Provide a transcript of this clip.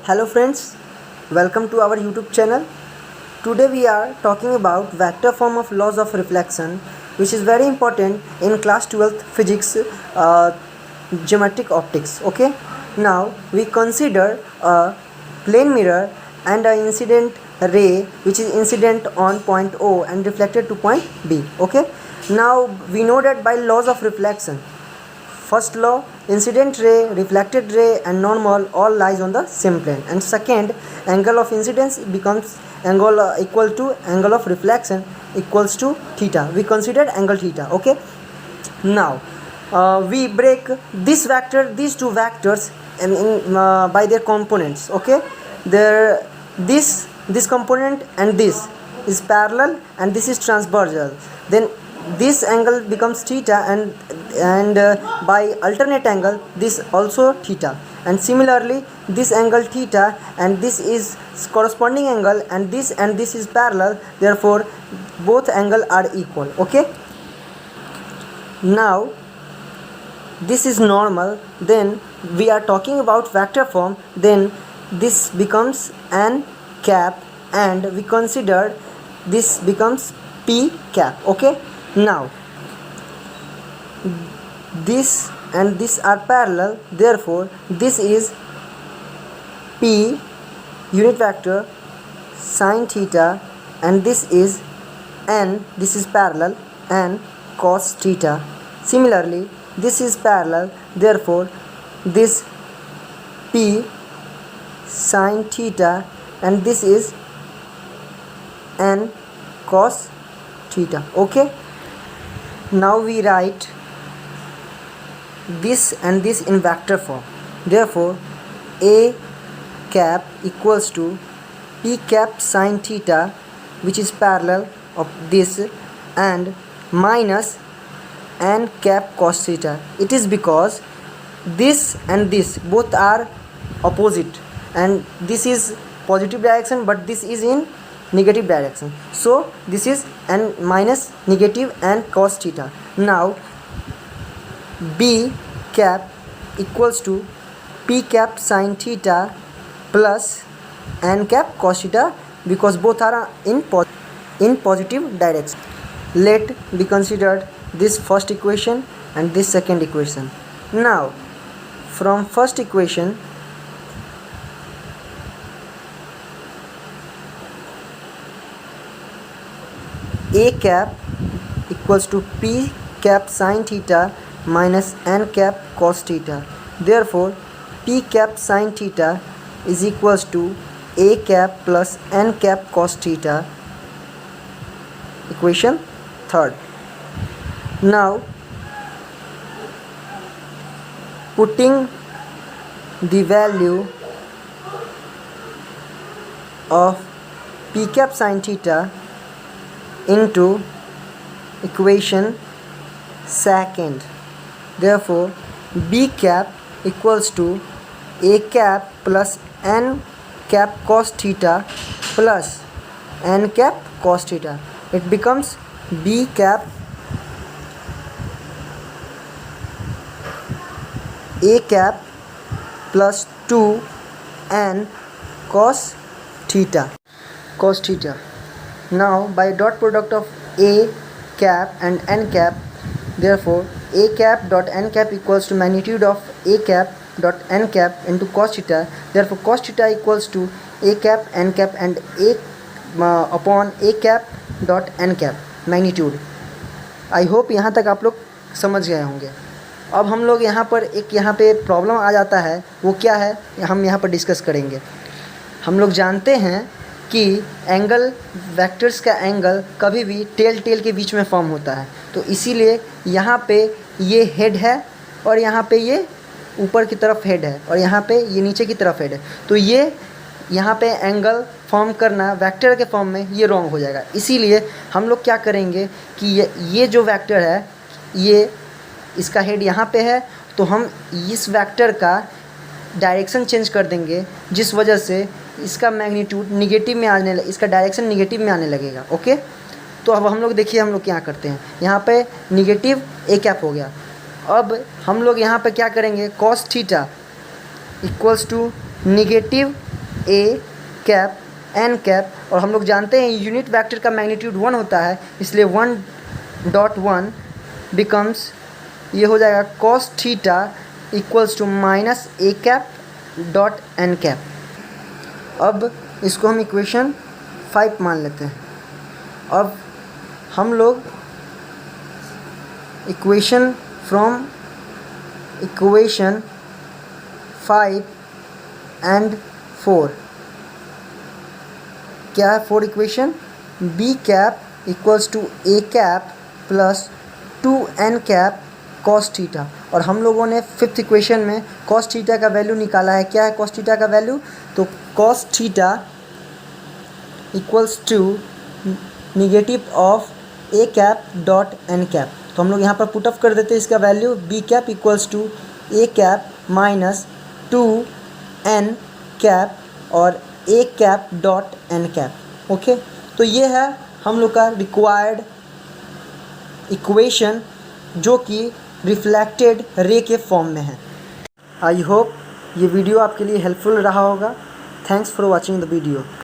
Hello friends, welcome to our YouTube channel. Today we are talking about vector form of laws of reflection, which is very important in class 12th physics, geometric optics. Okay, now we consider a plane mirror and an incident ray which is incident on point O and reflected to point B. Okay, now we know that by laws of reflection, first law, incident ray, reflected ray and normal all lies on the same plane, and second, angle of incidence becomes angle equal to angle of reflection equals to theta. We considered angle theta. Okay, now we break these two vectors by their components. Okay, this component and this is parallel and this is transversal. Then this angle becomes theta, and by alternate angle this also theta, and similarly this angle theta and this is corresponding angle, and this is parallel, therefore both angle are equal. Okay, now this is normal, then we are talking about vector form, then this becomes n cap and we consider this becomes p cap. Okay, now this and this are parallel, therefore this is p unit vector sin theta, and this is n, this is parallel, and cos theta. Similarly this is parallel, therefore this p sin theta and this is n cos theta. Okay, now we write this and this in vector form, therefore a cap equals to p cap sin theta, which is parallel of this, and minus n cap cos theta. It is because this and this both are opposite, and this is positive direction but this is in negative direction, so this is n minus negative n cos theta. Now b cap equals to p cap sin theta plus n cap cos theta, because both are in positive direction. Let be considered this first equation and this second equation. Now from first equation, a cap equals to p cap sin theta minus n cap cos theta, therefore p cap sin theta is equals to a cap plus n cap cos theta, equation third. Now putting the value of p cap sin theta into equation second, therefore b cap equals to a cap plus n cap cos theta plus n cap cos theta. It becomes b cap a cap plus 2 n cos theta. Now by dot product of a cap and n cap, therefore a cap dot n cap equals to magnitude of a cap dot n cap into cos theta, therefore cos theta equals to a cap n cap and a upon a cap dot n cap magnitude. I hope यहाँ तक आप लोग समझ गए होंगे. अब हम लोग यहाँ पर यहाँ पे प्रॉब्लम आ जाता है, वो क्या है हम यहाँ पर डिस्कस करेंगे. हम लोग जानते हैं कि एंगल वेक्टर्स का एंगल कभी भी टेल के बीच में फॉर्म होता है, तो इसीलिए यहाँ पे ये हेड है और यहाँ पे ये ऊपर की तरफ हेड है और यहाँ पे ये नीचे की तरफ हेड है, तो ये यहाँ पे एंगल फॉर्म करना वेक्टर के फॉर्म में ये रॉन्ग हो जाएगा. इसीलिए हम लोग क्या करेंगे कि ये जो वेक्टर है, ये इसका हेड यहाँ पे है, तो हम इस वेक्टर का डायरेक्शन चेंज कर देंगे, जिस वजह से इसका मैग्नीट्यूड निगेटिव में इसका डायरेक्शन निगेटिव में आने लगेगा. ओके, तो अब हम लोग देखिए हम लोग क्या करते हैं, यहाँ पे निगेटिव ए कैप हो गया. अब हम लोग यहाँ पे क्या करेंगे, cos theta equals to negative A cap N cap, और हम लोग जानते हैं यूनिट वेक्टर का मैग्नीट्यूड 1 होता है, इसलिए 1.1 बिकम्स, ये हो जाएगा cos theta equals to minus A cap dot N cap. अब इसको हम इक्वेशन 5 मान लेते हैं। अब हम लोग इक्वेशन फ्रॉम इक्वेशन 5 एंड 4, क्या है 4 equation, B cap equals to A cap plus 2n cap cos theta, और हम लोगों ने 5th इक्वेशन में कॉस थीटा का वैल्यू निकाला है। क्या है कॉस थीटा का वैल्यू, तो cos theta equals to negative of A cap dot N cap, तो हम लोग यहाँ पर पुटअप कर देते हैं इसका value, B cap equals to A cap minus 2n cap और A cap dot N cap. Okay, तो ये है हम लोग का रिक्वायर्ड इक्वेशन जो कि रिफ्लेक्टेड रे के फॉर्म में है। आई होप ये वीडियो आपके लिए हेल्पफुल रहा होगा। Thanks for watching the video.